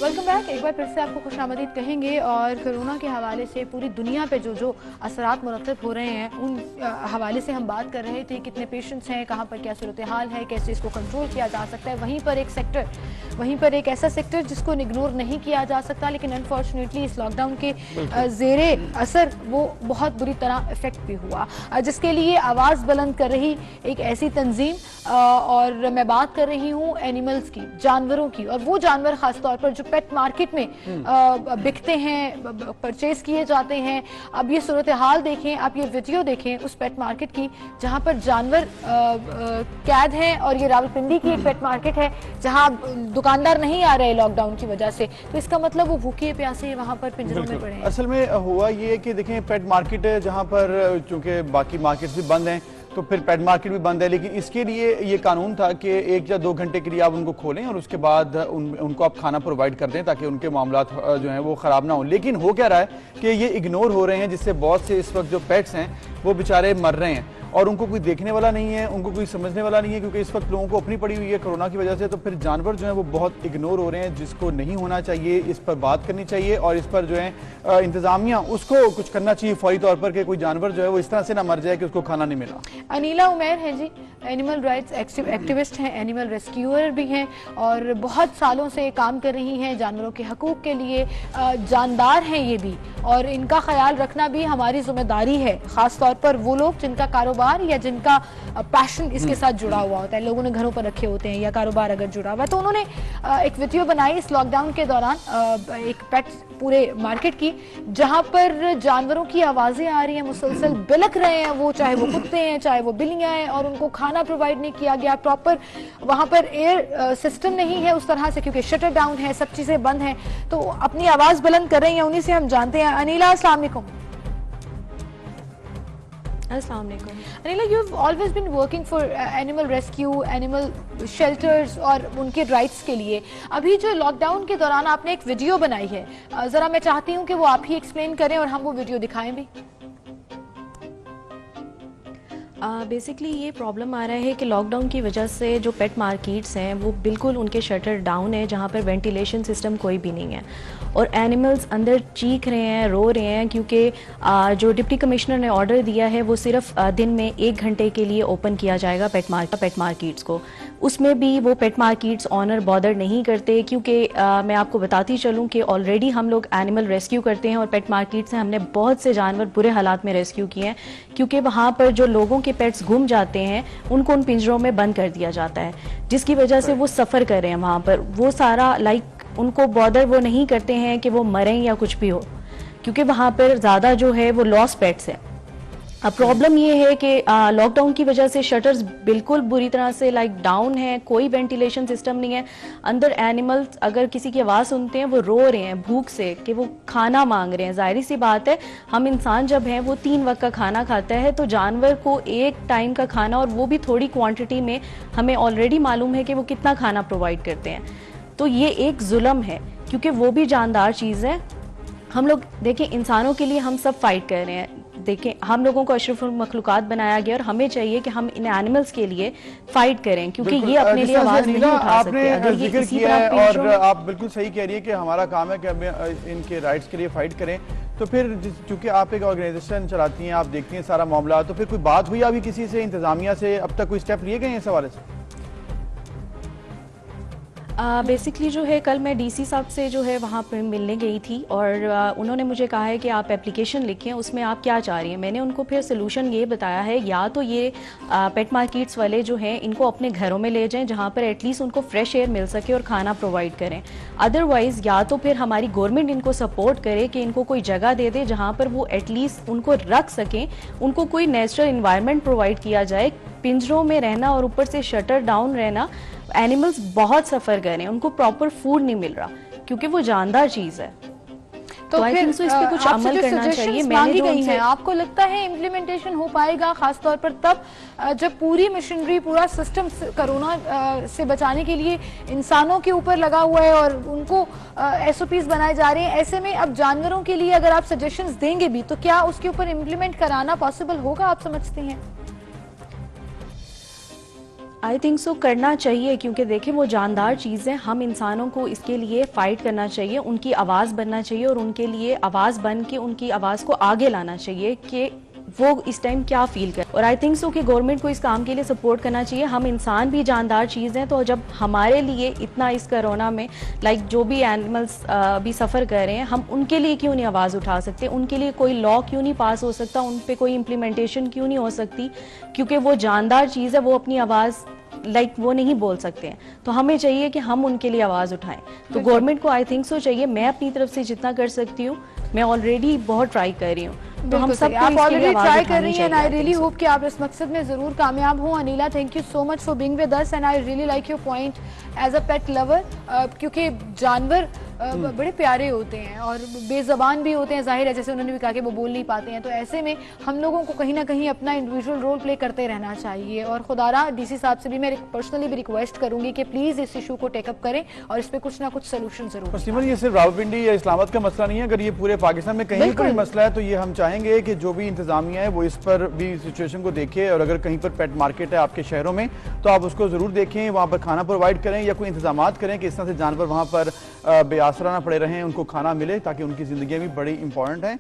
Welcome back. एक बार फिर से आपको खुशामदीद कहेंगे और कोरोना के हवाले से पूरी दुनिया पे जो असरात मुरतब हो रहे हैं उन हवाले से हम बात कर रहे थे। कितने पेशेंट्स हैं, कहाँ पर क्या सूरत हाल है, कैसे इसको कंट्रोल किया जा सकता है। वहीं पर एक ऐसा सेक्टर जिसको इग्नोर नहीं किया जा सकता, लेकिन अनफॉर्चुनेटली इस लॉकडाउन के ज़ेरे असर वो बहुत बुरी तरह इफेक्ट भी हुआ, जिसके लिए आवाज़ बुलंद कर रही एक ऐसी तंजीम। और मैं बात कर रही हूँ एनिमल्स की, जानवरों की, और वो जानवर खासतौर पर जो पेट मार्केट में बिकते हैं, परचेज किए जाते हैं। अब ये सूरत हाल देखें, आप ये वीडियो देखें उस पेट मार्केट की जहां पर जानवर कैद हैं, और ये रावलपिंडी की एक पेट मार्केट है जहां दुकानदार नहीं आ रहे लॉकडाउन की वजह से। तो इसका मतलब वो भूखे प्यासे वहां पर पिंजरों में पड़े हैं। असल में हुआ ये कि देखें, पेट मार्केट है जहां पर चूंकि बाकी मार्केट्स भी बंद हैं तो फिर पेट मार्केट भी बंद है, लेकिन इसके लिए ये कानून था कि 1 या 2 घंटे के लिए आप उनको खोलें और उसके बाद उनको आप खाना प्रोवाइड कर दें ताकि उनके मामलात जो हैं वो ख़राब ना हो। लेकिन हो क्या रहा है कि ये इग्नोर हो रहे हैं, जिससे बहुत से इस वक्त जो पेट्स हैं वो बेचारे मर रहे हैं और उनको कोई देखने वाला नहीं है, उनको कोई समझने वाला नहीं है, क्योंकि इस वक्त लोगों को अपनी पड़ी हुई है कोरोना की वजह से। तो फिर जानवर जो है वो बहुत इग्नोर हो रहे हैं, जिसको नहीं होना चाहिए। इस पर बात करनी चाहिए और इस पर जो है इंतजामिया उसको कुछ करना चाहिए फौरी तौर पर कि कोई जानवर जो है वो इस तरह से ना मर जाए कि उसको खाना नहीं मिला। अनीला उमैर है जी, एनिमल राइट्स एक्टिविस्ट हैं, एनिमल रेस्क्यूअर भी हैं और बहुत सालों से काम कर रही हैं जानवरों के हकूक के लिए। जानदार हैं ये भी, और इनका ख्याल रखना भी हमारी जिम्मेदारी है, खास तौर पर वो लोग जिनका कारोबार या जिनका पैशन इसके साथ जुड़ा हुआ होता है। लोगों ने घरों पर रखे होते हैं या कारोबार अगर जुड़ा हुआ है। तो उन्होंने एक वीडियो बनाई इस लॉकडाउन के दौरान, एक पेट पूरे मार्केट की, जहां पर जानवरों की आवाजें आ रही हैं, मुसलसल बिलक रहे हैं वो, चाहे वो कुत्ते हैं चाहे वो बिल्लियां हैं, और उनको खाना प्रोवाइड नहीं किया गया प्रॉपर। वहां पर एयर सिस्टम नहीं है उस तरह से, क्योंकि शटर डाउन है, सब चीजें बंद हैं। तो अपनी आवाज बुलंद कर रही हैं, उन्हीं से हम जानते हैं। अनीला, अस्सलाम वालेकुम। Anila, you have always been working for animal rescue, animal shelters और उनके राइट्स के लिए। अभी जो लॉकडाउन के दौरान आपने एक वीडियो बनाई है, जरा मैं चाहती हूँ कि वो आप ही एक्सप्लेन करें और हम वो वीडियो दिखाएं भी। बेसिकली ये प्रॉब्लम आ रहा है कि लॉकडाउन की वजह से जो पेट मार्केट्स हैं वो बिल्कुल उनके शटर डाउन है, जहाँ पर वेंटिलेशन सिस्टम कोई भी नहीं है और एनिमल्स अंदर चीख रहे हैं, रो रहे हैं, क्योंकि जो डिप्टी कमिश्नर ने ऑर्डर दिया है वो सिर्फ दिन में 1 घंटे के लिए ओपन किया जाएगा पेट मार्केट्स को। उसमें भी वो पेट मार्केट्स ऑनर बॉदर नहीं करते, क्योंकि मैं आपको बताती चलूँ कि ऑलरेडी हम लोग एनिमल रेस्क्यू करते हैं और पेट मार्केट से हमने बहुत से जानवर बुरे हालात में रेस्क्यू किए हैं, क्योंकि वहाँ पर जो लोगों के पेट्स गुम जाते हैं उनको उन पिंजरों में बंद कर दिया जाता है, जिसकी वजह से वो सफ़र कर रहे हैं वहाँ पर। वो सारा उनको बॉदर वो नहीं करते हैं कि वो मरें या कुछ भी हो, क्योंकि वहाँ पर ज़्यादा जो है वो लॉस पेट्स है। अब प्रॉब्लम ये है कि लॉकडाउन की वजह से शटर्स बिल्कुल बुरी तरह से डाउन है, कोई वेंटिलेशन सिस्टम नहीं है। अंदर एनिमल्स अगर किसी की आवाज़ सुनते हैं वो रो रहे हैं भूख से कि वो खाना मांग रहे हैं। जाहिर सी बात है, हम इंसान जब हैं वो 3 वक्त का खाना खाता है, तो जानवर को 1 टाइम का खाना, और वो भी थोड़ी क्वांटिटी में, हमें ऑलरेडी मालूम है कि वो कितना खाना प्रोवाइड करते हैं। तो ये एक जुल्म है, क्योंकि वो भी जानदार चीज़ है। हम लोग देखें, इंसानों के लिए हम सब फाइट कर रहे हैं। देखें, हम लोगों को अशरफुल मखलूकात बनाया गया और हमें चाहिए कि हम इन एनिमल्स के लिए फाइट करें, क्योंकि ये अपने लिए आवाज नहीं उठा सकते। अगर ये इसी तरह और आप बिल्कुल सही कह रही है कि हमारा काम है कि हम इनके राइट्स के लिए फाइट करें। तो फिर चूंकि आप एक ऑर्गेनाइजेशन चलाती हैं, आप देखती हैं सारा मामला, तो फिर कोई बात हुई अभी किसी से, इंतजामिया से अब तक कोई स्टेप लिए गए हैं इस हवाले से? बेसिकली जो है, कल मैं डीसी साहब से जो है वहाँ पर मिलने गई थी और उन्होंने मुझे कहा है कि आप एप्लीकेशन लिखें, उसमें आप क्या चाह रही हैं। मैंने उनको फिर सोल्यूशन ये बताया है, या तो ये पेट मार्केट्स वाले जो हैं इनको अपने घरों में ले जाएं, जहाँ पर एटलीस्ट उनको फ्रेश एयर मिल सके और खाना प्रोवाइड करें। अदरवाइज़ या तो फिर हमारी गवर्नमेंट इनको सपोर्ट करे कि इनको कोई जगह दे दे जहाँ पर वो एटलीस्ट उनको रख सकें, उनको कोई नेचुरल इन्वायरमेंट प्रोवाइड किया जाए। पिंजरों में रहना और ऊपर से शटर डाउन रहना, एनिमल्स बहुत सफ़र कर रहे हैं, उनको प्रॉपर फूड नहीं मिल रहा, क्योंकि वो जानदार चीज़ है। तो फिर इस पे कुछ अमल करना चाहिए। मैंने जो गई है, आपको लगता है इम्प्लीमेंटेशन हो पाएगा, खासतौर पर तब जब पूरी मशीनरी, पूरा सिस्टम कोरोना से बचाने के लिए इंसानों के ऊपर लगा हुआ है और उनको SOPs बनाए जा रहे हैं। ऐसे में अब जानवरों के लिए अगर आप सजेशंस देंगे भी, तो क्या उसके ऊपर इम्प्लीमेंट कराना पॉसिबल होगा, आप समझती हैं? आई थिंक सो करना चाहिए, क्योंकि देखिए वो जानदार चीज़ें, हम इंसानों को इसके लिए फ़ाइट करना चाहिए, उनकी आवाज़ बनना चाहिए और उनके लिए आवाज़ बन के उनकी आवाज़ को आगे लाना चाहिए कि वो इस टाइम क्या फील कर। और आई थिंक सो कि गवर्नमेंट को इस काम के लिए सपोर्ट करना चाहिए। हम इंसान भी जानदार चीज़ हैं, तो जब हमारे लिए इतना इस कोरोना में जो भी एनिमल्स भी सफ़र कर रहे हैं, हम उनके लिए क्यों नहीं आवाज़ उठा सकते? उनके लिए कोई लॉ क्यों नहीं पास हो सकता? उन पर कोई इम्प्लीमेंटेशन क्यों नहीं हो सकती? क्योंकि वो जानदार चीज़ है, वो अपनी आवाज़ वो नहीं बोल सकते हैं, तो हमें चाहिए कि हम उनके लिए आवाज़ उठाएं। तो गवर्नमेंट को आई थिंक सो चाहिए, मैं अपनी तरफ से जितना कर सकती हूँ, मैं ऑलरेडी बहुत ट्राई कर रही हूँ, तो हम सब आप ऑलरेडी ट्राई कर रही हैं एंड आई रियली होप कि आप इस मकसद में जरूर कामयाब हो। Anila, thank you so much for being with us and I really like your point as a pet lover, क्योंकि जानवर बड़े प्यारे होते हैं और बेज़बान भी होते हैं, जाहिर है, जैसे उन्होंने भी कहा कि वो बोल नहीं पाते हैं, तो ऐसे में हम लोगों को कहीं ना कहीं अपना इंडिविजुअल रोल प्ले करते रहना चाहिए। और खुदारा डीसी साहब से भी मैं पर्सनली भी रिक्वेस्ट करूंगी कि प्लीज़ इस इशू को टेकअप करें और इस पर कुछ ना कुछ सोल्यूशन जरूर। सिमरन, ये सिर्फ रावलपिंडी या इस्लामाबाद का मसला नहीं है, अगर ये पूरे पाकिस्तान में कहीं पर भी मसला है तो ये हम चाहेंगे कि जो भी इंतजामिया है वो इस पर भी सिचुएशन को देखे, और अगर कहीं पर पेट मार्केट है आपके शहरों में तो आप उसको जरूर देखें, वहाँ पर खाना प्रोवाइड करें या कोई इंतजाम करें कि इस तरह से जानवर वहाँ पर बेआसरा ना पड़े रहें, उनको खाना मिले, ताकि उनकी जिंदगी भी बड़ी इंपॉर्टेंट है।